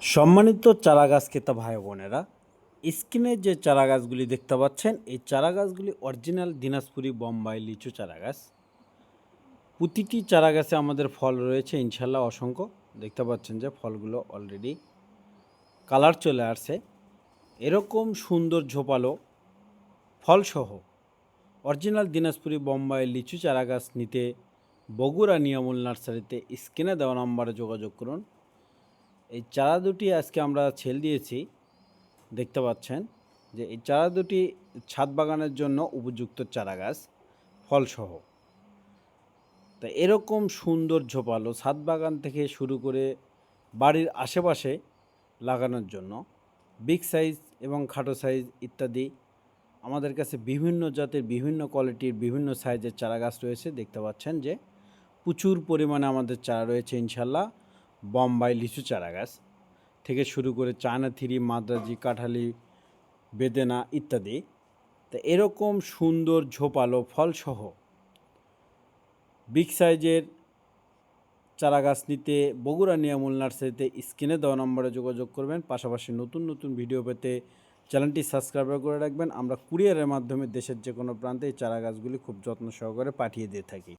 সম্মানিত চারাগাছ ক্রেতা ভাই বোনেরা, স্ক্রিনে যে চারাগাছগুলি দেখতে পাচ্ছেন, এই চারাগাছগুলি অরিজিনাল দিনাজপুরি বোম্বাই লিচু চারাগাছ। প্রতিটি চারাগাছে আমাদের ফল রয়েছে ইনশাল্লাহ অসংখ্য। দেখতে পাচ্ছেন যে ফলগুলো অলরেডি কালার চলে আসছে। এরকম সুন্দর ঝোপালো ফলসহ অরিজিনাল দিনাজপুরি বোম্বাই লিচু চারাগাছ নিতে বগুড়া নিয়ামুল নার্সারিতে স্ক্রিনে দেওয়া নম্বরে যোগাযোগ করুন। এই চারা দুটি আজকে আমরা ছেল দিয়েছি। দেখতে পাচ্ছেন যে এই চারা দুটি ছাদ বাগানের জন্য উপযুক্ত চারাগাছ ফলসহ। তা এরকম সুন্দর ঝোপালো ছাদ বাগান থেকে শুরু করে বাড়ির আশেপাশে লাগানোর জন্য বিগ সাইজ এবং খাটো সাইজ ইত্যাদি আমাদের কাছে বিভিন্ন জাতের, বিভিন্ন কোয়ালিটির, বিভিন্ন সাইজের চারাগাছ রয়েছে। দেখতে পাচ্ছেন যে প্রচুর পরিমাণে আমাদের চারা রয়েছে ইনশাল্লাহ। বোম্বাই লিচু চারাগাছ থেকে শুরু করে চায়না থ্রি, মাদ্রাজি, কাঁঠালি, বেদেনা ইত্যাদি। তো এরকম সুন্দর ঝোপালো ফলসহ বিগ সাইজের চারাগাছ নিতে বগুড়া নিয়ামুল নার্সারিতে স্ক্রিনে দেওয়া নম্বরে যোগাযোগ করবেন। পাশাপাশি নতুন নতুন ভিডিও পেতে চ্যানেলটি সাবস্ক্রাইব করে রাখবেন। আমরা কুরিয়ারের মাধ্যমে দেশের যে কোনো প্রান্তে এই চারাগাছগুলি খুব যত্ন সহকারে পাঠিয়ে দিয়ে থাকি।